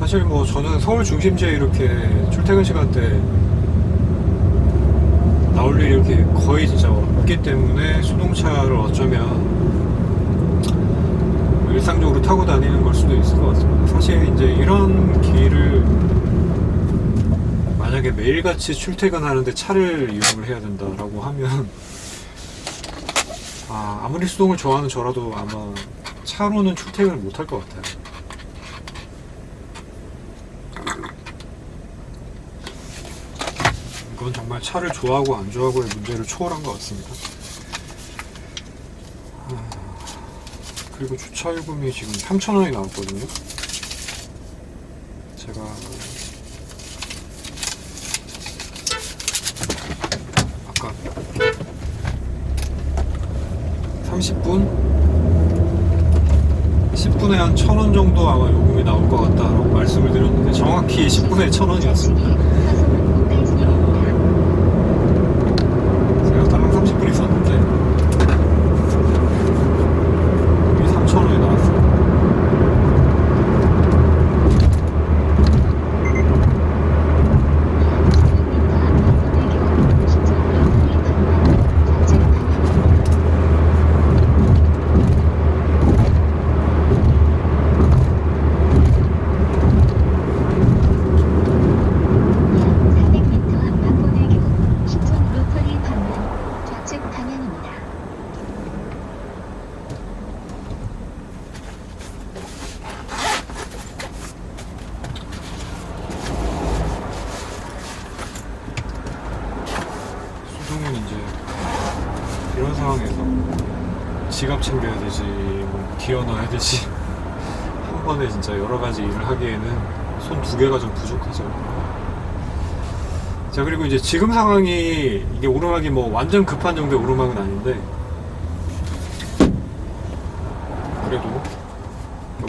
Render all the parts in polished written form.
사실 뭐 저는 서울 중심지에 이렇게 출퇴근 시간대 나올 일이 이렇게 거의 진짜 없기 때문에 수동차를 어쩌면 일상적으로 타고 다니는 걸 수도 있을 것 같습니다. 사실 이제 이런 길을 만약에 매일같이 출퇴근하는데 차를 이용을 해야 된다라고 하면 아무리 수동을 좋아하는 저라도 아마 차로는 출퇴근을 못 할 것 같아요. 이건 정말 차를 좋아하고 안 좋아하고의 문제를 초월한 것 같습니다. 그리고 주차요금이 지금 3,000원이 나왔거든요. 제가 아까 30분? 10분에 한 1,000원 정도 아마 요금이 나올 것 같다라고 말씀을 드렸는데 정확히 10분에 1,000원이었습니다. 제가 달랑 30분 있었는데 요금이 3,000원이 나왔어요. 수동은 이제 이런 상황에서 지갑 챙겨야 되지, 뭐 기어 넣어야 되지 한 번에 진짜 여러 가지 일을 하기에는 손 두 개가 좀 부족하죠. 자, 그리고 이제 지금 상황이 이게 오르막이 뭐 완전 급한 정도의 오르막은 아닌데 그래도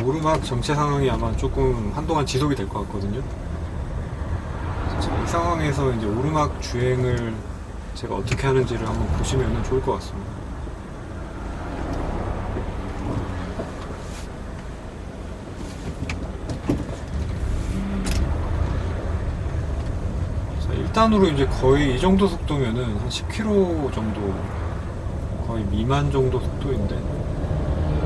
오르막 전체 상황이 아마 조금 한동안 지속이 될 것 같거든요. 이 상황에서 이제 오르막 주행을 제가 어떻게 하는지를 한번 보시면 좋을 것 같습니다. 자, 1단으로 이제 거의 이 정도 속도면은 한 10km 정도, 거의 미만 정도 속도인데,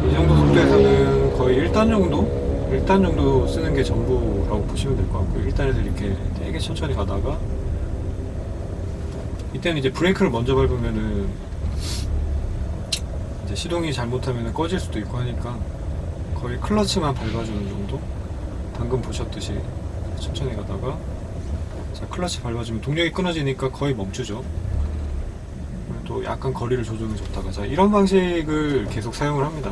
이 정도 속도에서는 거의 1단 정도 쓰는 게 전부라고 보시면 될 것 같고요. 1단에서 이렇게 되게 천천히 가다가 이때는 이제 브레이크를 먼저 밟으면은 이제 시동이 잘못하면 꺼질 수도 있고 하니까 거의 클러치만 밟아주는 정도? 방금 보셨듯이 천천히 가다가 자, 클러치 밟아주면 동력이 끊어지니까 거의 멈추죠. 또 약간 거리를 조정해 줬다가, 자, 이런 방식을 계속 사용을 합니다.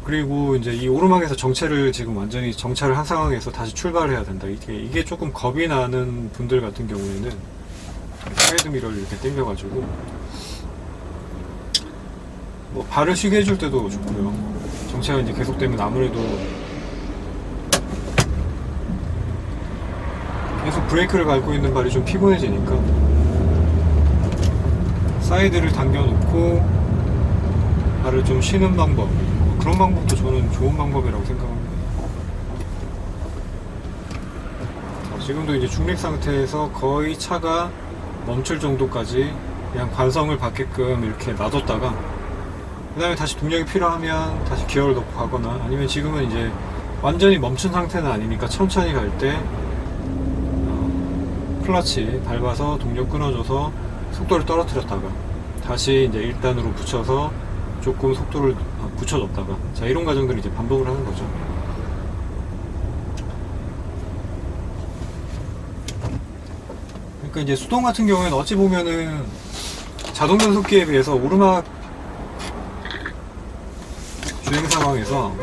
그리고 이제 이 오르막에서 정체를 지금 완전히 정차를 한 상황에서 다시 출발을 해야 된다. 이게 조금 겁이 나는 분들 같은 경우에는 사이드 미러를 이렇게 당겨가지고 뭐 발을 쉬게 해줄 때도 좋고요. 정체가 이제 계속되면 아무래도 계속 브레이크를 밟고 있는 발이 좀 피곤해지니까 사이드를 당겨놓고 발을 좀 쉬는 방법, 그런 방법도 저는 좋은 방법이라고 생각합니다. 자, 지금도 이제 중립 상태에서 거의 차가 멈출 정도까지 그냥 관성을 받게끔 이렇게 놔뒀다가 그 다음에 다시 동력이 필요하면 다시 기어를 넣고 가거나, 아니면 지금은 이제 완전히 멈춘 상태는 아니니까 천천히 갈 때 클러치 밟아서 동력 끊어줘서 속도를 떨어뜨렸다가 다시 이제 1단으로 붙여서 조금 속도를 붙여줬다가, 자, 이런 과정들을 이제 반복을 하는 거죠. 그러니까 이제 수동 같은 경우에는 어찌 보면은 자동 변속기에 비해서 오르막 주행 상황에서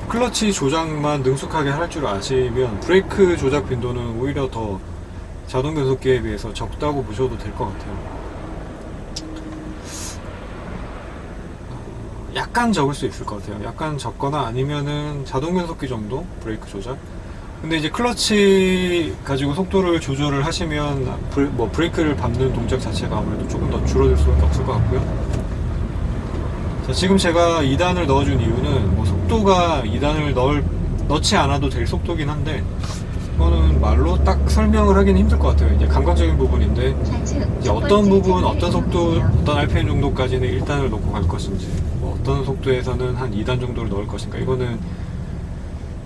클러치 조작만 능숙하게 할 줄 아시면 브레이크 조작 빈도는 오히려 더 자동 변속기에 비해서 적다고 보셔도 될 것 같아요. 약간 적을 수 있을 것 같아요. 약간 적거나 아니면은 자동 변속기 정도 브레이크 조작. 근데 이제 클러치 가지고 속도를 조절을 하시면 브레이크를 밟는 동작 자체가 아무래도 조금 더 줄어들 수밖에 없을 것 같고요. 자, 지금 제가 2단을 넣어준 이유는 뭐 속도가 2단을 넣지 않아도 될 속도긴 한데 이거는 말로 딱 설명을 하기는 힘들 것 같아요. 이제 감각적인 부분인데 이제 어떤 부분, 어떤 속도, 어떤 RPM 정도까지는 1단을 넣고 갈 것인지 뭐 어떤 속도에서는 한 2단 정도를 넣을 것인가, 이거는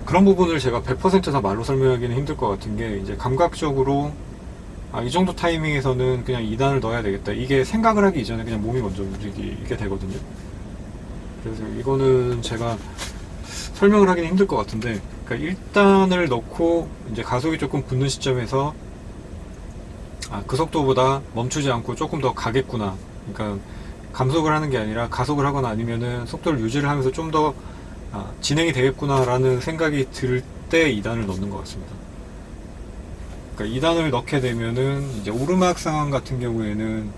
그런 부분을 제가 100% 다 말로 설명하기는 힘들 것 같은 게, 이제 감각적으로 이 정도 타이밍에서는 그냥 2단을 넣어야 되겠다, 이게 생각을 하기 이전에 그냥 몸이 먼저 움직이게 되거든요. 그래서 이거는 제가 설명을 하기는 힘들 것 같은데, 그러니까 1단을 넣고 이제 가속이 조금 붙는 시점에서 그 속도보다 멈추지 않고 조금 더 가겠구나, 그러니까 감속을 하는 게 아니라 가속을 하거나 아니면은 속도를 유지를 하면서 좀 더 진행이 되겠구나 라는 생각이 들 때 2단을 넣는 것 같습니다. 그러니까 2단을 넣게 되면은 이제 오르막 상황 같은 경우에는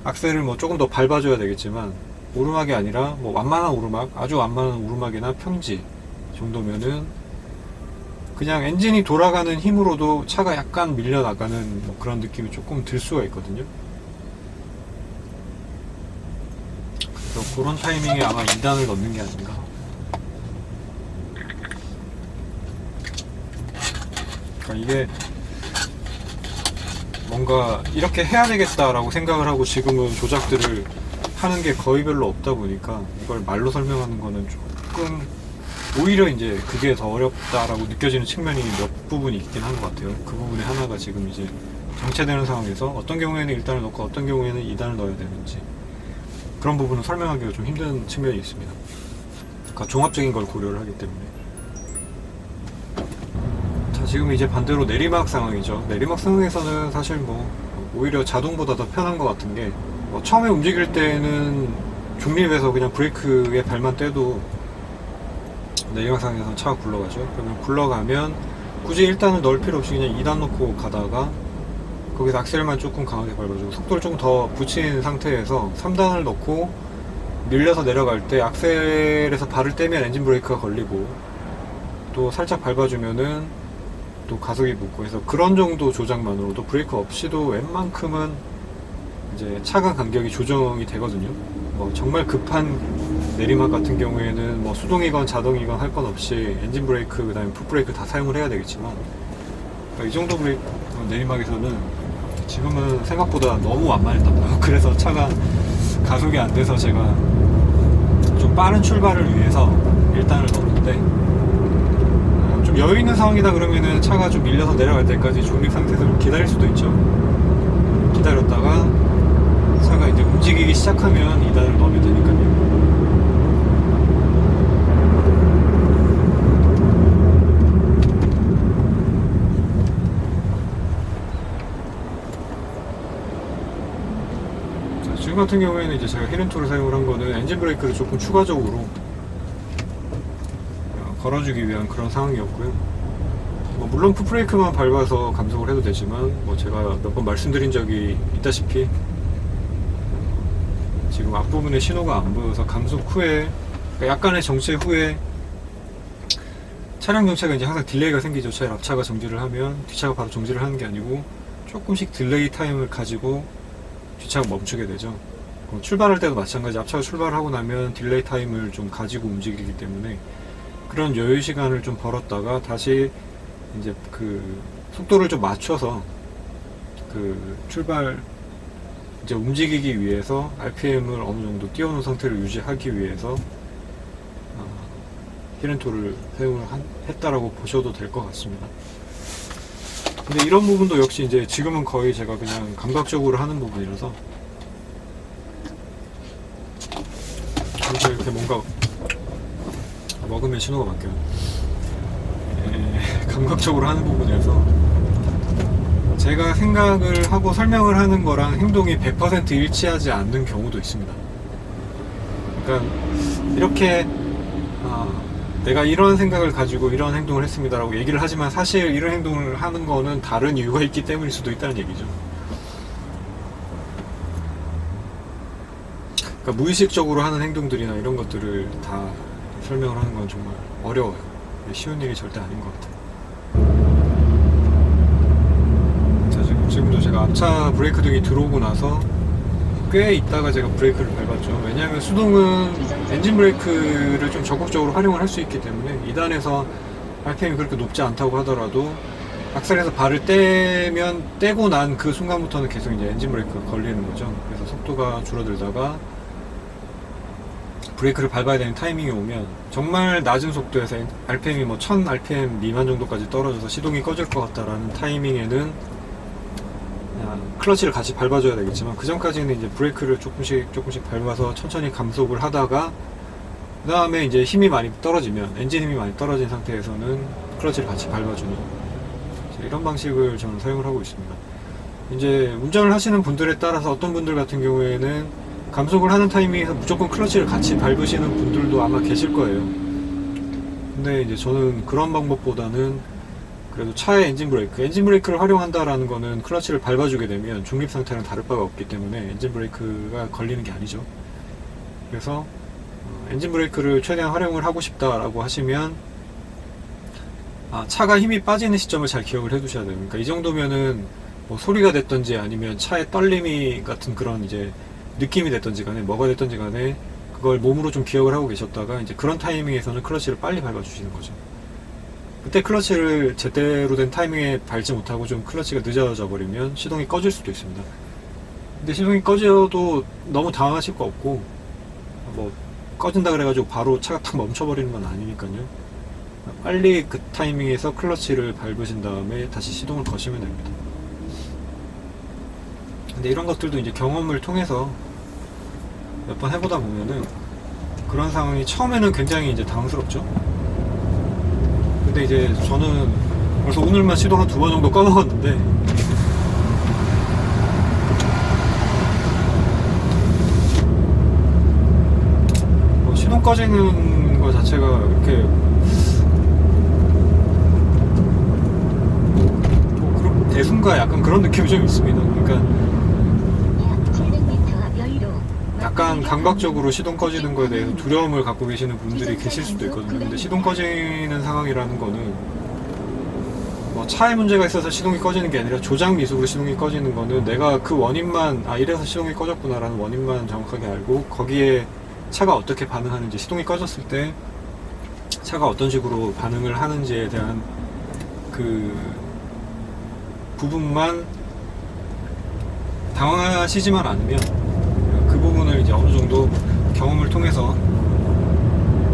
악셀을 뭐 조금 더 밟아줘야 되겠지만, 오르막이 아니라 뭐 완만한 오르막, 아주 완만한 오르막이나 평지 정도면은 그냥 엔진이 돌아가는 힘으로도 차가 약간 밀려나가는 뭐 그런 느낌이 조금 들 수가 있거든요. 그래서 그런 타이밍에 아마 2단을 넣는 게 아닌가. 그러니까 이게 뭔가 이렇게 해야 되겠다라고 생각을 하고 지금은 조작들을 하는 게 거의 별로 없다 보니까 이걸 말로 설명하는 거는 조금 오히려 이제 그게 더 어렵다라고 느껴지는 측면이 몇 부분이 있긴 한 것 같아요. 그 부분에 하나가 지금 이제 정체되는 상황에서 어떤 경우에는 1단을 넣고 어떤 경우에는 2단을 넣어야 되는지, 그런 부분은 설명하기가 좀 힘든 측면이 있습니다. 그러니까 종합적인 걸 고려를 하기 때문에. 자, 지금 이제 반대로 내리막 상황이죠. 내리막 상황에서는 사실 뭐 오히려 자동보다 더 편한 것 같은 게, 처음에 움직일 때는 중립에서 그냥 브레이크에 발만 떼도 내리막 상황에서는 차가 굴러가죠. 그러면 굴러가면 굳이 1단을 넣을 필요 없이 그냥 2단 넣고 가다가 거기서 악셀만 조금 강하게 밟아주고 속도를 조금 더 붙인 상태에서 3단을 넣고 밀려서 내려갈 때 악셀에서 발을 떼면 엔진 브레이크가 걸리고 또 살짝 밟아주면은 또 가속이 붙고 해서, 그런 정도 조작만으로도 브레이크 없이도 웬만큼은 이제 차간 간격이 조정이 되거든요. 뭐 정말 급한 내리막 같은 경우에는 뭐 수동이건 자동이건 할 건 없이 엔진 브레이크 그 다음에 풋 브레이크 다 사용을 해야 되겠지만, 그러니까 이 정도 내리막에서는 지금은 생각보다 너무 완만했던 거예요. 그래서 차가 가속이 안 돼서 제가 좀 빠른 출발을 위해서 1단을 넣었는데, 좀 여유 있는 상황이다 그러면은 차가 좀 밀려서 내려갈 때까지 중립 상태에서 기다릴 수도 있죠. 기다렸다가 차가 이제 움직이기 시작하면 2단을 넣으면 되니까요. 지금 같은 경우에는 이제 제가 히렌토를 사용을 한 거는 엔진 브레이크를 조금 추가적으로 걸어주기 위한 그런 상황이었고요. 물론 풋브레이크만 밟아서 감속을 해도 되지만, 제가 몇 번 말씀드린 적이 있다시피 지금 앞부분에 신호가 안 보여서 감속 후에, 약간의 정체 후에 차량 정체가 이제 항상 딜레이가 생기죠. 차의 앞차가 정지를 하면 뒷차가 바로 정지를 하는 게 아니고 조금씩 딜레이 타임을 가지고 뒷차가 멈추게 되죠. 출발할 때도 마찬가지, 앞차가 출발하고 나면 딜레이 타임을 좀 가지고 움직이기 때문에 그런 여유 시간을 좀 벌었다가 다시 이제 그 속도를 좀 맞춰서 그 출발 이제 움직이기 위해서 RPM을 어느 정도 띄워놓은 상태를 유지하기 위해서 히렌토를 사용을 했다라고 보셔도 될 것 같습니다. 근데 이런 부분도 역시 이제 지금은 거의 제가 그냥 감각적으로 하는 부분이라서, 이렇게 뭔가 먹으면 신호가 바뀌어요. 감각적으로 하는 부분이라서 제가 생각을 하고 설명을 하는 거랑 행동이 100% 일치하지 않는 경우도 있습니다. 그러니까 이렇게 내가 이런 생각을 가지고 이런 행동을 했습니다 라고 얘기를 하지만 사실 이런 행동을 하는 거는 다른 이유가 있기 때문일 수도 있다는 얘기죠. 그러니까 무의식적으로 하는 행동들이나 이런 것들을 다 설명을 하는 건 정말 어려워요. 쉬운 일이 절대 아닌 것 같아요. 자, 지금도 제가 앞차 브레이크 등이 들어오고 나서 꽤 있다가 제가 브레이크를 밟았죠. 왜냐하면 수동은 엔진 브레이크를 좀 적극적으로 활용을 할 수 있기 때문에 2단에서 RPM이 그렇게 높지 않다고 하더라도 악셀에서 발을 떼고 난 그 순간부터는 계속 이제 엔진 브레이크가 걸리는 거죠. 그래서 속도가 줄어들다가 브레이크를 밟아야 되는 타이밍이 오면 정말 낮은 속도에서 RPM이 뭐 1000 RPM 미만 정도까지 떨어져서 시동이 꺼질 것 같다라는 타이밍에는 클러치를 같이 밟아줘야 되겠지만, 그 전까지는 이제 브레이크를 조금씩 밟아서 천천히 감속을 하다가 그 다음에 이제 힘이 많이 떨어지면, 엔진 힘이 많이 떨어진 상태에서는 클러치를 같이 밟아주는 이런 방식을 저는 사용을 하고 있습니다. 이제 운전을 하시는 분들에 따라서 어떤 분들 같은 경우에는 감속을 하는 타이밍에서 무조건 클러치를 같이 밟으시는 분들도 아마 계실 거예요. 근데 이제 저는 그런 방법보다는 그래도 차의 엔진 브레이크를 활용한다라는 거는 클러치를 밟아주게 되면 중립 상태랑 다를 바가 없기 때문에 엔진 브레이크가 걸리는 게 아니죠. 그래서 엔진 브레이크를 최대한 활용을 하고 싶다라고 하시면 차가 힘이 빠지는 시점을 잘 기억을 해 두셔야 돼요. 그러니까 이 정도면은 뭐 소리가 됐던지 아니면 차의 떨림이 같은 그런 이제 느낌이 됐던지 간에 뭐가 됐던지 간에 그걸 몸으로 좀 기억을 하고 계셨다가 이제 그런 타이밍에서는 클러치를 빨리 밟아 주시는 거죠. 그때 클러치를 제대로 된 타이밍에 밟지 못하고 좀 클러치가 늦어져 버리면 시동이 꺼질 수도 있습니다. 근데 시동이 꺼져도 너무 당황하실 거 없고, 뭐 꺼진다 그래가지고 바로 차가 탁 멈춰버리는 건 아니니까요. 빨리 그 타이밍에서 클러치를 밟으신 다음에 다시 시동을 거시면 됩니다. 근데 이런 것들도 이제 경험을 통해서 몇 번 해보다 보면은 그런 상황이 처음에는 굉장히 이제 당황스럽죠. 근데 이제 저는 벌써 오늘만 시동 한 2번 정도 꺼먹었는데 시동 꺼지는 거 자체가 이렇게 대순간 약간 그런 느낌이 좀 있습니다. 그러니까 약간 감각적으로 시동 꺼지는 거에 대해서 두려움을 갖고 계시는 분들이 계실 수도 있거든요. 근데 시동 꺼지는 상황이라는 거는 뭐 차에 문제가 있어서 시동이 꺼지는 게 아니라 조작 미숙으로 시동이 꺼지는 거는 내가 그 원인만 이래서 시동이 꺼졌구나 라는 원인만 정확하게 알고 거기에 차가 어떻게 반응하는지, 시동이 꺼졌을 때 차가 어떤 식으로 반응을 하는지에 대한 그 부분만 당황하시지만 않으면 그 부분을 이제 어느 정도 경험을 통해서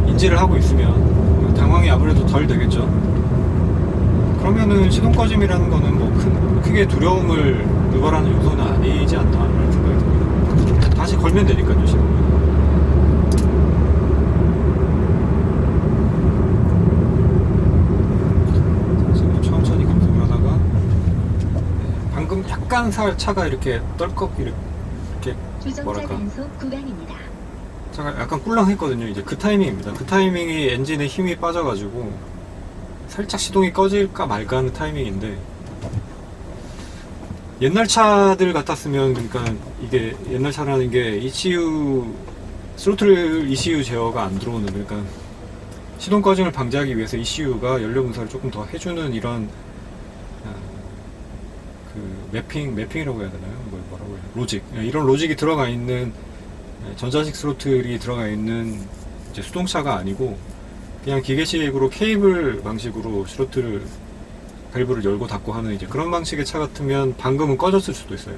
인지를 하고 있으면 당황이 아무래도 덜 되겠죠. 그러면은 시동 꺼짐이라는 거는 뭐 크게 두려움을 유발하는 요소는 아니지 않나 라는 생각이 듭니다. 다시 걸면 되니까요, 시동을. 지금 천천히 감속을 하다가 방금 약간 차가 이렇게 떨컥 이렇게 뭐랄까 차가 약간 꿀렁했거든요. 이제 그 타이밍입니다. 그 타이밍이 엔진에 힘이 빠져가지고 살짝 시동이 꺼질까 말까 하는 타이밍인데, 옛날 차들 같았으면, 그러니까 이게 옛날 차라는 게 ECU 스로틀 ECU 제어가 안 들어오는, 그러니까 시동 꺼짐을 방지하기 위해서 ECU가 연료 분사를 조금 더 해주는 이런 그 매핑이라고 해야 되나요? 뭐라고 해야 되나? 로직, 이런 로직이 들어가 있는 전자식 스로틀이 들어가 있는 이제 수동차가 아니고 그냥 기계식으로 케이블 방식으로 스로틀 밸브를 열고 닫고 하는 이제 그런 방식의 차 같으면 방금은 꺼졌을 수도 있어요.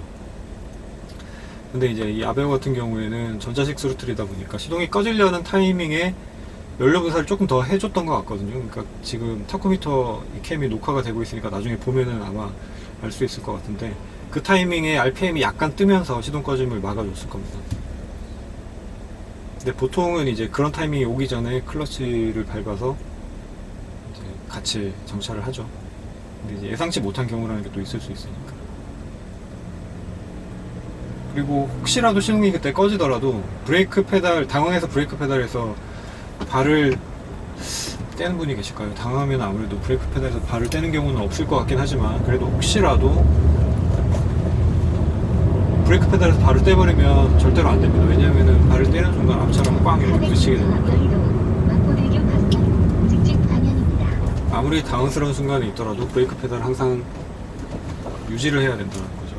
근데 이제 이 아베오 같은 경우에는 전자식 스로틀이다 보니까 시동이 꺼지려는 타이밍에 연료 분사를 조금 더 해줬던 것 같거든요. 그러니까 지금 타코미터 이 캠이 녹화가 되고 있으니까 나중에 보면은 아마 알 수 있을 것 같은데, 그 타이밍에 RPM이 약간 뜨면서 시동 꺼짐을 막아줬을 겁니다. 근데 보통은 이제 그런 타이밍이 오기 전에 클러치를 밟아서 이제 같이 정차를 하죠. 근데 이제 예상치 못한 경우라는 게 또 있을 수 있으니까. 그리고 혹시라도 시동이 그때 꺼지더라도 브레이크 페달, 당황해서 브레이크 페달에서 발을 떼는 분이 계실까요? 당황하면 아무래도 브레이크 페달에서 발을 떼는 경우는 없을 것 같긴 하지만, 그래도 혹시라도 브레이크 페달에서 발을 떼버리면 절대로 안 됩니다. 왜냐하면 발을 떼는 순간 앞차랑 꽝 이렇게 부딪히게 되니까. 아무리 당황스러운 순간이 있더라도 브레이크 페달을 항상 유지를 해야 된다는 거죠.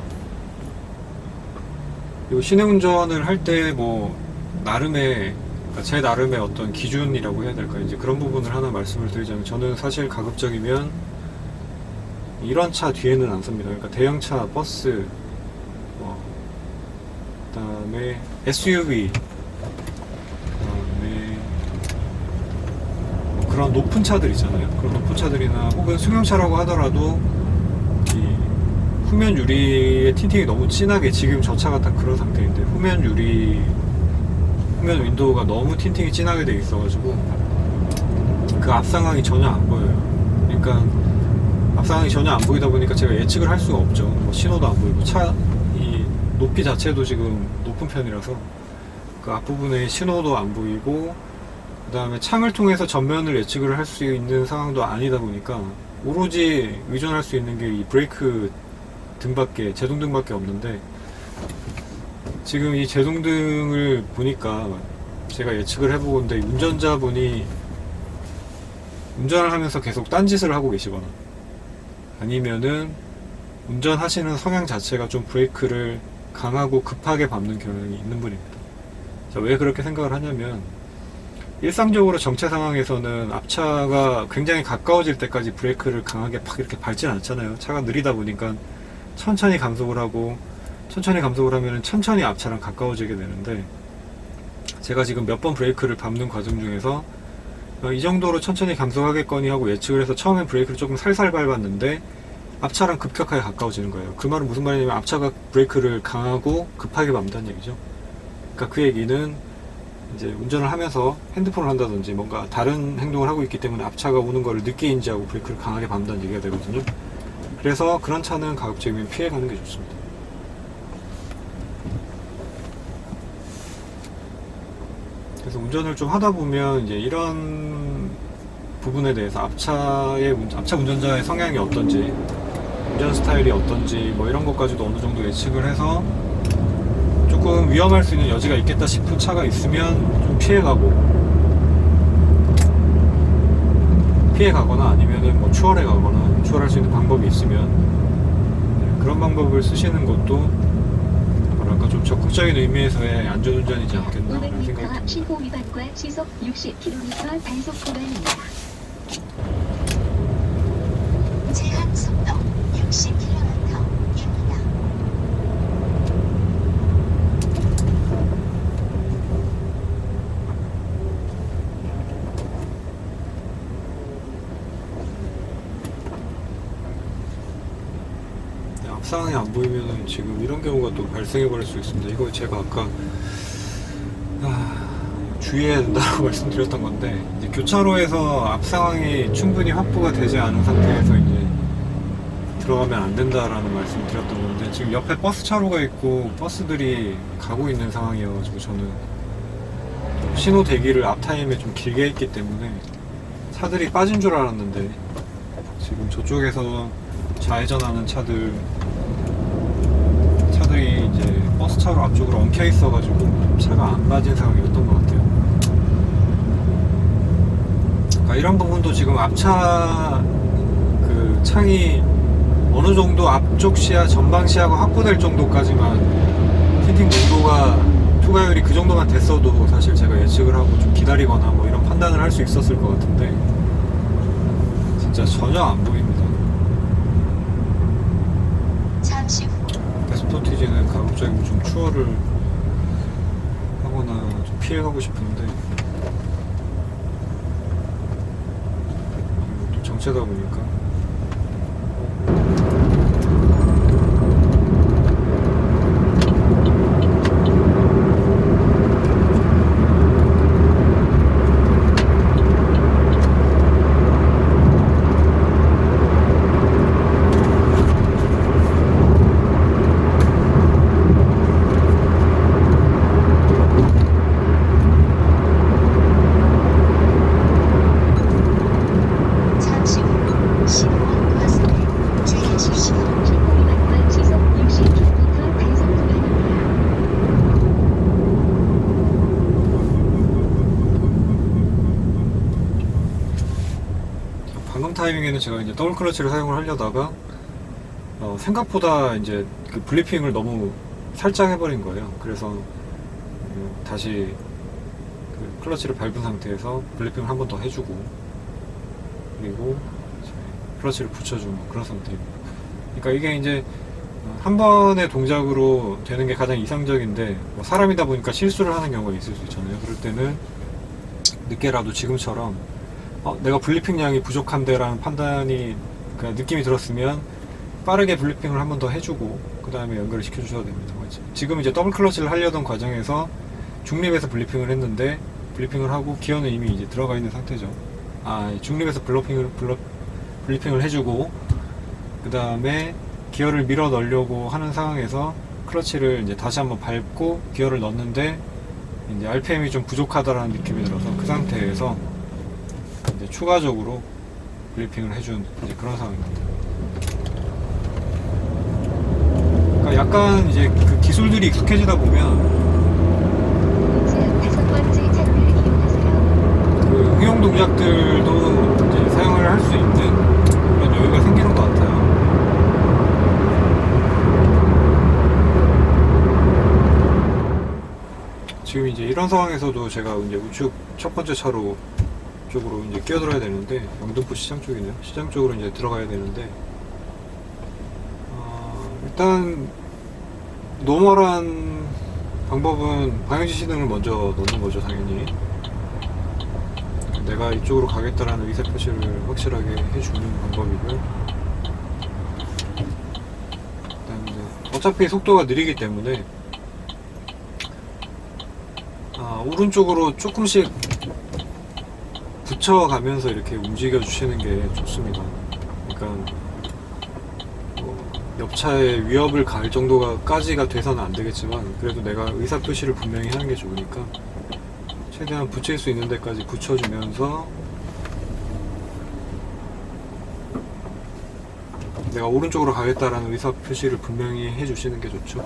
그리고 시내 운전을 할 때 뭐 나름의, 그러니까 제 나름의 어떤 기준이라고 해야 될까, 이제 그런 부분을 하나 말씀을 드리자면, 저는 사실 가급적이면 이런 차 뒤에는 안 섭니다. 그러니까 대형차, 버스, 그다음에 SUV, 그다음에 뭐 그런 높은 차들 있잖아요. 그런 높은 차들이나 혹은 승용차라고 하더라도 이 후면 유리의 틴팅이 너무 진하게, 지금 저 차가 딱 그런 상태인데 후면 유리, 후면 윈도우가 너무 틴팅이 진하게 돼 있어가지고 그 앞상황이 전혀 안 보여요. 그러니까 앞상황이 전혀 안 보이다 보니까 제가 예측을 할 수가 없죠. 뭐 신호도 안 보이고, 이 높이 자체도 지금 높은 편이라서 그 앞부분에 신호도 안 보이고, 그 다음에 창을 통해서 전면을 예측을 할 수 있는 상황도 아니다 보니까 오로지 의존할 수 있는 게 이 브레이크 등밖에, 제동등밖에 없는데, 지금 이 제동등을 보니까 제가 예측을 해보건데, 운전자분이 운전을 하면서 계속 딴짓을 하고 계시거나 아니면은 운전하시는 성향 자체가 좀 브레이크를 강하고 급하게 밟는 경향이 있는 분입니다. 자, 왜 그렇게 생각을 하냐면, 일상적으로 정체 상황에서는 앞차가 굉장히 가까워질 때까지 브레이크를 강하게 팍 이렇게 밟진 않잖아요. 차가 느리다 보니까 천천히 감속을 하고, 천천히 감속을 하면 천천히 앞차랑 가까워지게 되는데, 제가 지금 몇 번 브레이크를 밟는 과정 중에서 이 정도로 천천히 감속하겠거니 하고 예측을 해서 처음엔 브레이크를 조금 살살 밟았는데 앞차랑 급격하게 가까워지는 거예요. 그 말은 무슨 말이냐면, 앞차가 브레이크를 강하고 급하게 밟는다는 얘기죠. 그러니까 그 얘기는 이제 운전을 하면서 핸드폰을 한다든지 뭔가 다른 행동을 하고 있기 때문에 앞차가 오는 거를 늦게 인지하고 브레이크를 강하게 밟는다는 얘기가 되거든요. 그래서 그런 차는 가급적이면 피해가는 게 좋습니다. 그래서 운전을 좀 하다 보면 이제 이런 부분에 대해서 앞차 운전자의 성향이 어떤지, 운전 스타일이 어떤지, 뭐 이런 것까지도 어느 정도 예측을 해서 조금 위험할 수 있는 여지가 있겠다 싶은 차가 있으면 좀 피해가거나 아니면은 뭐 추월할 수 있는 방법이 있으면 그런 방법을 쓰시는 것도 뭐랄까 좀 적극적인 의미에서의 안전운전이지 않겠나라는 생각이 듭니다. 신호 위반과 시속 60km 단속 구간입니다. 제한 속도 60km입니다. 앞상황이 안 보이면은 지금 이런 경우가 또 발생해 버릴 수 있습니다. 이거 제가 아까 주의해야 된다고 말씀드렸던 건데, 이제 교차로에서 앞상황이 충분히 확보가 되지 않은 상태에서 이제 들어가면 안 된다라는 말씀을 드렸던 건데, 지금 옆에 버스 차로가 있고 버스들이 가고 있는 상황이어가지고 저는 신호 대기를 앞타임에 좀 길게 했기 때문에 차들이 빠진 줄 알았는데, 지금 저쪽에서 좌회전하는 차들이 이제 버스 차로 앞쪽으로 엉켜 있어가지고 차가 안 빠진 상황이었던 것 같아요. 그러니까 이런 부분도 지금 앞차 그 창이 어느 정도 앞쪽 시야, 전방 시야가 확보될 정도까지만, 틴팅 농도가 투과율이 그 정도만 됐어도 사실 제가 예측을 하고 좀 기다리거나 뭐 이런 판단을 할 수 있었을 것 같은데, 진짜 전혀 안 보입니다. 잠시 후 스포티지는 가급적이면 좀 추월을 하거나 좀 피해가고 싶은데, 또 정체다 보니까 잠시 후 신호 과속을 주의하십시오. 신호 위반과 시속 60km 단속 구간입니다. 방금 타이밍에는 제가 이제 더블 클러치를 사용을 하려다가 생각보다 이제 그 블리핑을 너무 살짝 해버린 거예요. 그래서 다시 그 클러치를 밟은 상태에서 블리핑을 한 번 더 해주고, 그리고 이제 클러치를 붙여주는 그런 상태입니다. 그러니까 이게 이제 한 번의 동작으로 되는 게 가장 이상적인데, 뭐 사람이다 보니까 실수를 하는 경우가 있을 수 있잖아요. 그럴 때는 늦게라도 지금처럼 내가 블리핑 양이 부족한데 라는 판단이, 그냥 느낌이 들었으면 빠르게 블리핑을 한 번 더 해주고 그 다음에 연결을 시켜주셔야 됩니다. 지금 이제 더블 클러치를 하려던 과정에서 중립에서 블리핑을 했는데, 블리핑을 하고 기어는 이미 이제 들어가 있는 상태죠. 중립에서 블리핑을 해주고 그 다음에 기어를 밀어 넣으려고 하는 상황에서 클러치를 이제 다시 한번 밟고 기어를 넣었는데 이제 RPM이 좀 부족하다라는 느낌이 들어서 그 상태에서 이제 추가적으로 블리핑을 해준 이제 그런 상황입니다. 그러니까 약간 이제 그 기술들이 익숙해지다 보면 우측 5번째 차로를 이용하세요. 그 응용 동작들도 이제 사용을 할 수 있는 그런 여유가 생기는 것 같아요. 지금 이제 이런 상황에서도 제가 이제 우측 첫 번째 차로 쪽으로 이제 끼어들어야 되는데, 영등포 시장 쪽이네요. 시장 쪽으로 이제 들어가야 되는데, 일단 노멀한 방법은 방향지시 등을 먼저 넣는 거죠, 당연히. 내가 이쪽으로 가겠다라는 의사 표시를 확실하게 해주는 방법이고요. 그다음에 어차피 속도가 느리기 때문에 오른쪽으로 조금씩 붙여가면서 이렇게 움직여 주시는 게 좋습니다. 그러니까 옆차에 위협을 가할 정도까지가 돼서는 안 되겠지만, 그래도 내가 의사표시를 분명히 하는 게 좋으니까 최대한 붙일 수 있는 데까지 붙여주면서 내가 오른쪽으로 가겠다라는 의사표시를 분명히 해주시는 게 좋죠.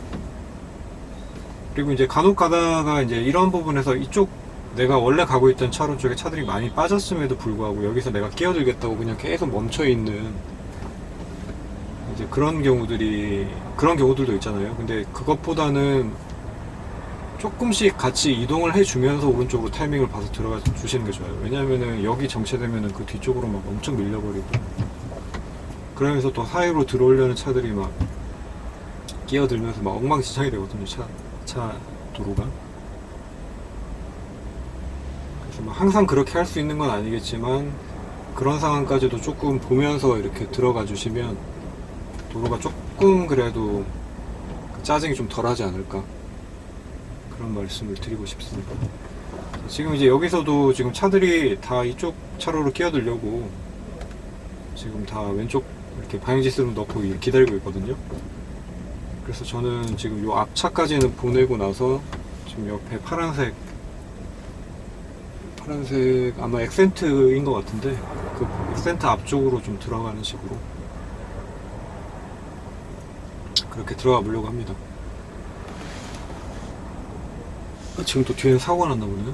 그리고 이제 간혹 가다가 이제 이런 부분에서 이쪽 내가 원래 가고 있던 차로 쪽에 차들이 많이 빠졌음에도 불구하고 여기서 내가 끼어들겠다고 그냥 계속 멈춰 있는 이제 그런 경우들도 있잖아요. 근데 그것보다는 조금씩 같이 이동을 해주면서 오른쪽으로 타이밍을 봐서 들어가 주시는 게 좋아요. 왜냐면은 여기 정체되면은 그 뒤쪽으로 막 엄청 밀려버리고, 그러면서 또 사이로 들어오려는 차들이 막 끼어들면서 막 엉망진창이 되거든요. 차 도로가. 그래서 막 항상 그렇게 할 수 있는 건 아니겠지만, 그런 상황까지도 조금 보면서 이렇게 들어가 주시면 도로가 조금 그래도 짜증이 좀 덜하지 않을까, 그런 말씀을 드리고 싶습니다. 지금 이제 여기서도 지금 차들이 다 이쪽 차로로 끼어들려고 지금 다 왼쪽 이렇게 방향지시를 넣고 기다리고 있거든요. 그래서 저는 지금 요 앞차까지는 보내고 나서 지금 옆에 파란색 아마 액센트인 것 같은데, 그 액센트 앞쪽으로 좀 들어가는 식으로 그렇게 들어가 보려고 합니다. 지금 또 뒤에 사고가 났나 보네요.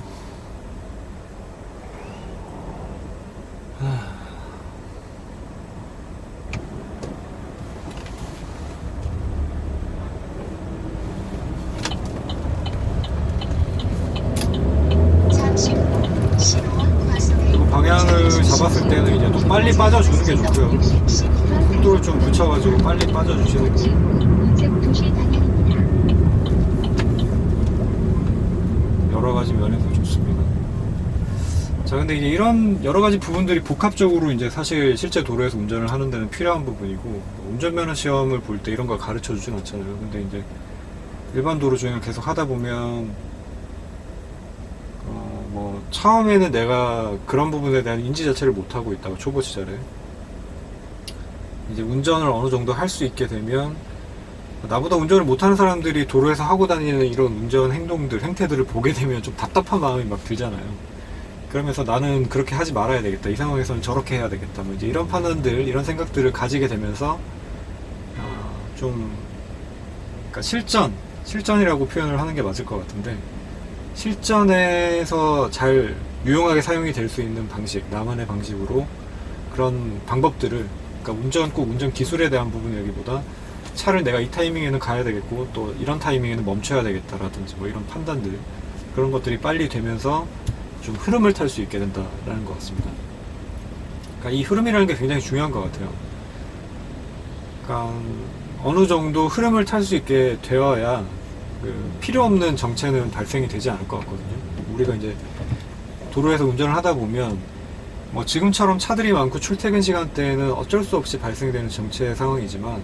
잠시 후 신호와 과속을 그리고 방향을 잡았을 때는 이제 또 빨리 빠져주는 게 좋고요. 속도를 좀 붙여가지고 빨리 빠져주시는 게 우측 도시 방향입니다. 여러 가지 면에서 좋습니다. 자, 근데 이제 이런 여러 가지 부분들이 복합적으로 이제 사실 실제 도로에서 운전을 하는 데는 필요한 부분이고, 운전면허 시험을 볼 때 이런 걸 가르쳐 주진 않잖아요. 근데 이제 일반 도로 주행을 계속 하다 보면 뭐 처음에는 내가 그런 부분에 대한 인지 자체를 못 하고 있다고, 초보 시절에 이제 운전을 어느 정도 할 수 있게 되면, 나보다 운전을 못하는 사람들이 도로에서 하고 다니는 이런 운전 행태들을 보게 되면 좀 답답한 마음이 막 들잖아요. 그러면서 나는 그렇게 하지 말아야 되겠다, 이 상황에서는 저렇게 해야 되겠다, 뭐 이제 이런 판단들, 이런 생각들을 가지게 되면서 좀, 그러니까 실전이라고 표현을 하는 게 맞을 것 같은데, 실전에서 잘 유용하게 사용이 될 수 있는 방식, 나만의 방식으로 그런 방법들을, 그러니까 꼭 운전 기술에 대한 부분이라기보다 차를 내가 이 타이밍에는 가야 되겠고 또 이런 타이밍에는 멈춰야 되겠다라든지 뭐 이런 판단들, 그런 것들이 빨리 되면서 좀 흐름을 탈 수 있게 된다라는 것 같습니다. 그러니까 이 흐름이라는 게 굉장히 중요한 것 같아요. 그러니까 어느 정도 흐름을 탈 수 있게 되어야 그 필요 없는 정체는 발생이 되지 않을 것 같거든요. 우리가 이제 도로에서 운전을 하다 보면 뭐 지금처럼 차들이 많고 출퇴근 시간대에는 어쩔 수 없이 발생되는 정체 상황이지만,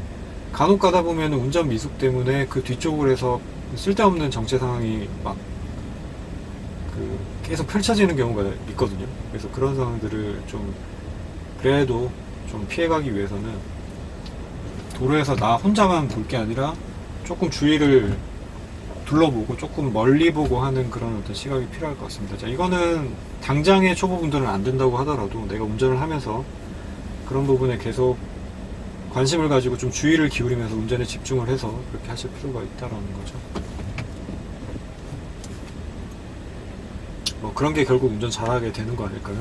간혹 가다 보면 운전 미숙 때문에 그 뒤쪽으로 해서 쓸데없는 정체 상황이 막 그 계속 펼쳐지는 경우가 있거든요. 그래서 그런 상황들을 좀 그래도 좀 피해가기 위해서는 도로에서 나 혼자만 볼 게 아니라 조금 주위를 둘러보고 조금 멀리 보고 하는 그런 어떤 시각이 필요할 것 같습니다. 자, 이거는 당장의 초보분들은 안 된다고 하더라도 내가 운전을 하면서 그런 부분에 계속 관심을 가지고 좀 주의를 기울이면서 운전에 집중을 해서 그렇게 하실 필요가 있다라는 거죠. 뭐 그런 게 결국 운전 잘하게 되는 거 아닐까요?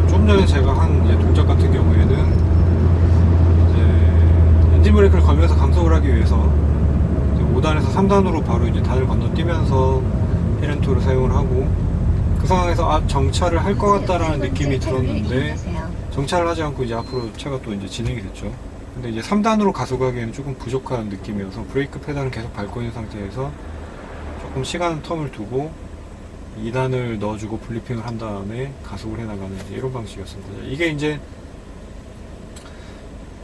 좀 전에 제가 한 이제 동작 같은 경우에는 이제 엔진 브레이크를 걸면서 감속을 하기 위해서 5단에서 3단으로 바로 이제 단을 건너뛰면서 히렌토를 사용을 하고, 그 상황에서 아, 정차를 할 것 같다라는 느낌이 들었는데 정차를 하지 않고 이제 앞으로 차가 또 이제 진행이 됐죠. 근데 이제 3단으로 가속하기에는 조금 부족한 느낌이어서 브레이크 페달은 계속 밟고 있는 상태에서 조금 시간 텀을 두고 2단을 넣어주고 블리핑을 한 다음에 가속을 해나가는 이런 방식이었습니다. 이게 이제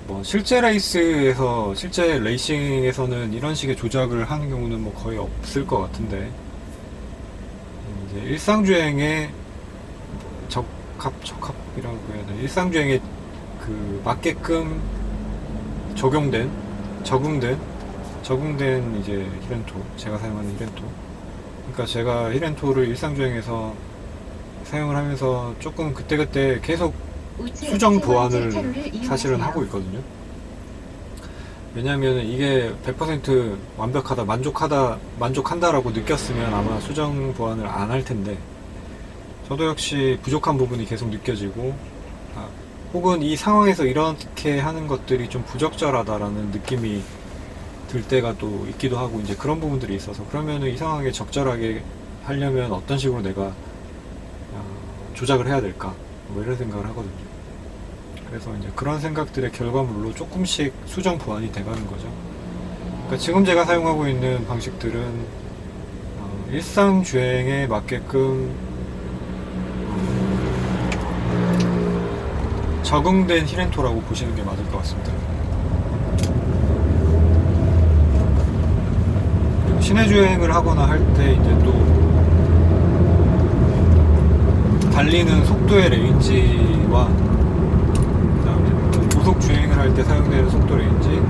뭐 실제 레이스에서, 실제 레이싱에서는 이런 식의 조작을 하는 경우는 뭐 거의 없을 것 같은데, 이제 일상주행에 적합이라고 해야 되나, 일상주행에 그 맞게끔 적응된 이제 히렌토, 제가 사용하는 히렌토. 그러니까 제가 히렌토를 일상주행에서 사용을 하면서 조금 그때그때 계속 수정 보완을 사실은 하고 있거든요. 왜냐하면 이게 100% 완벽하다, 만족한다라고 느꼈으면 아마 수정 보완을 안 할 텐데, 저도 역시 부족한 부분이 계속 느껴지고, 혹은 이 상황에서 이렇게 하는 것들이 좀 부적절하다라는 느낌이 들 때가 또 있기도 하고, 이제 그런 부분들이 있어서, 그러면 이 상황에 적절하게 하려면 어떤 식으로 내가 조작을 해야 될까, 뭐 이런 생각을 하거든요. 그래서 이제 그런 생각들의 결과물로 조금씩 수정 보완이 돼가는 거죠. 그러니까 지금 제가 사용하고 있는 방식들은 일상 주행에 맞게끔 적응된 히렌토라고 보시는 게 맞을 것 같습니다. 그리고 시내 주행을 하거나 할 때 이제 또 달리는 속도의 레인지와 고속 주행을 할 때 사용되는 속도 레인지,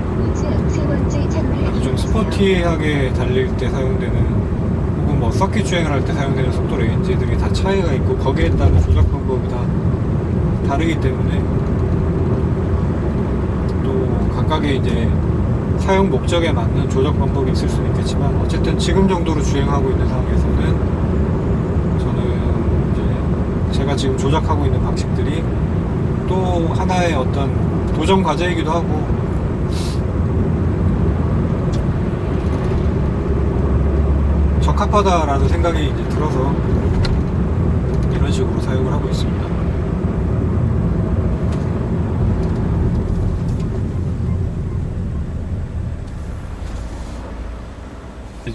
아주 좀 스포티하게 달릴 때 사용되는, 혹은 뭐 서킷 주행을 할 때 사용되는 속도 레인지들이 다 차이가 있고, 거기에 따른 조작 방법이 다 다르기 때문에, 또 각각의 이제 사용 목적에 맞는 조작 방법이 있을 수는 있겠지만, 어쨌든 지금 정도로 주행하고 있는 상황에서는 저는 이제 제가 지금 조작하고 있는 방식들이 또 하나의 어떤 도전 과제이기도 하고, 적합하다라는 생각이 이제 들어서 이런 식으로 사용을 하고 있습니다.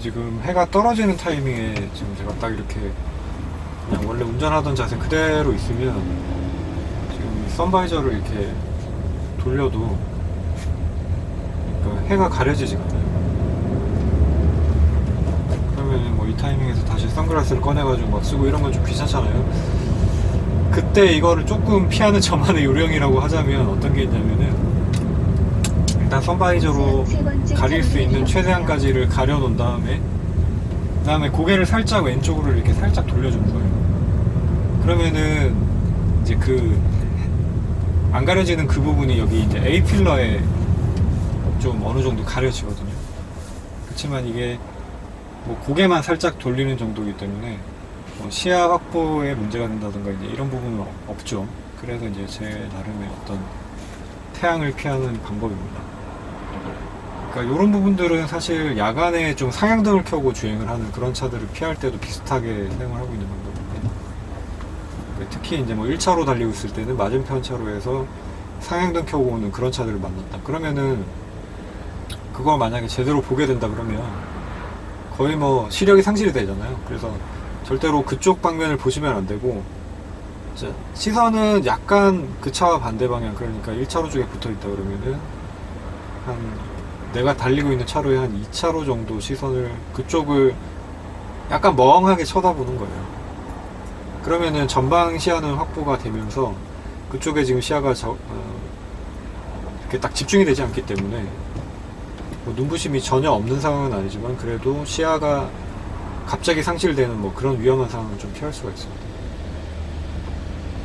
지금 해가 떨어지는 타이밍에 지금 제가 딱 이렇게 그냥 원래 운전하던 자세 그대로 있으면, 지금 선바이저를 이렇게 돌려도 그러니까 해가 가려지지가 않아요. 그러면 뭐 이 타이밍에서 다시 선글라스를 꺼내가지고 막 쓰고 이런 건 좀 귀찮잖아요. 그때 이거를 조금 피하는 저만의 요령이라고 하자면 어떤 게 있냐면은 일단 선바이저로 가릴 수 있는 최대한까지를 가려놓은 다음에 그다음에 고개를 살짝 왼쪽으로 이렇게 살짝 돌려주는 거예요. 그러면은 이제 그 안 가려지는 그 부분이 여기 이제 A 필러에 좀 어느 정도 가려지거든요. 그렇지만 이게 뭐 고개만 살짝 돌리는 정도이기 때문에 뭐 시야 확보에 문제가 된다든가 이제 이런 부분은 없죠. 그래서 이제 제 나름의 어떤 태양을 피하는 방법입니다. 그러니까 이런 부분들은 사실 야간에 좀 상향등을 켜고 주행을 하는 그런 차들을 피할 때도 비슷하게 사용을 하고 있는 방법인데, 특히 이제 뭐 1차로 달리고 있을 때는 맞은편 차로에서 상향등 켜고 오는 그런 차들을 만났다. 그러면은 그걸 만약에 제대로 보게 된다 그러면 거의 뭐 시력이 상실이 되잖아요. 그래서 절대로 그쪽 방면을 보시면 안 되고 시선은 약간 그 차와 반대 방향, 그러니까 1차로 쪽에 붙어 있다 그러면은 한 내가 달리고 있는 차로에 한 2차로 정도 시선을 그쪽을 약간 멍하게 쳐다보는 거예요. 그러면은 전방 시야는 확보가 되면서 그쪽에 지금 시야가 이렇게 딱 집중이 되지 않기 때문에 뭐 눈부심이 전혀 없는 상황은 아니지만 그래도 시야가 갑자기 상실되는 뭐 그런 위험한 상황을 좀 피할 수가 있습니다.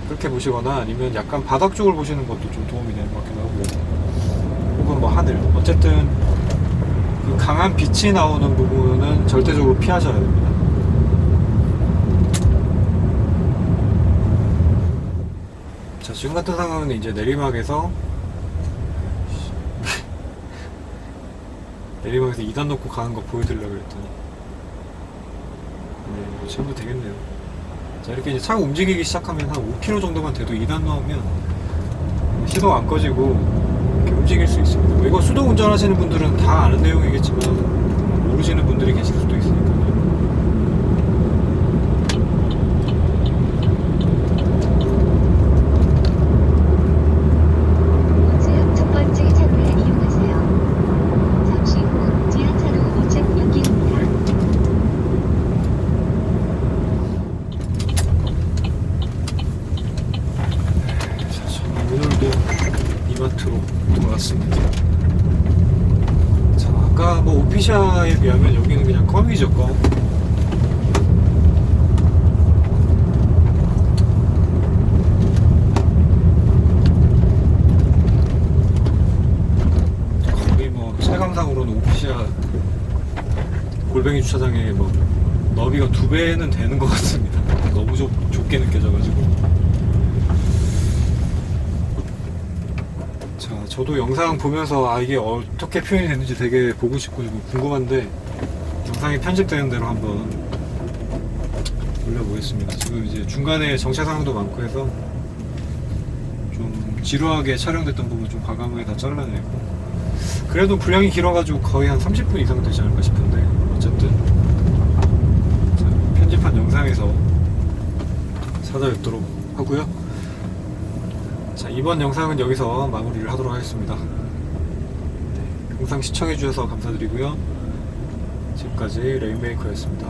그렇게 보시거나 아니면 약간 바닥 쪽을 보시는 것도 좀 도움이 되는 것 같기도 하고요. 혹은 뭐 하늘. 어쨌든 그 강한 빛이 나오는 부분은 절대적으로 피하셔야 됩니다. 자, 지금 같은 상황은 이제 내리막에서 2단 놓고 가는 거 보여드리려고 했더니 뭐 전부 되겠네요. 자, 이렇게 이제 차가 움직이기 시작하면 한 5km 정도만 돼도 2단 넣으면 시동 안 꺼지고 이렇게 움직일 수 있습니다. 뭐 이거 수동 운전하시는 분들은 다 아는 내용이겠지만 모르시는 분들이 계실 수도 있으니까요. 문수역 첫 번째 차로를 이용하세요. 잠시 후 지하차로 우측 연길입니다. 자, 저는 오늘도 이마트로 돌아왔습니다. 자, 아까 뭐 오피샤에 비하면 여기는 그냥 껌이죠, 껌. 거의 뭐 체감상으로는 오피샤 골뱅이 주차장에 뭐 너비가 2배는 되는 것 같습니다. 너무 좁게 느껴져가지고. 자, 저도 영상 보면서 이게 어떻게 표현이 됐는지 되게 보고 싶고 궁금한데 영상이 편집되는 대로 한번 올려보겠습니다. 지금 이제 중간에 정체 상황도 많고 해서 좀 지루하게 촬영됐던 부분 좀 과감하게 다 잘라내고, 그래도 분량이 길어가지고 거의 한 30분 이상 되지 않을까 싶은데 어쨌든 자, 편집한 영상에서 찾아뵙도록 하고요. 자, 이번 영상은 여기서 마무리를 하도록 하겠습니다. 네, 영상 시청해주셔서 감사드리고요. 지금까지 레인메이커였습니다.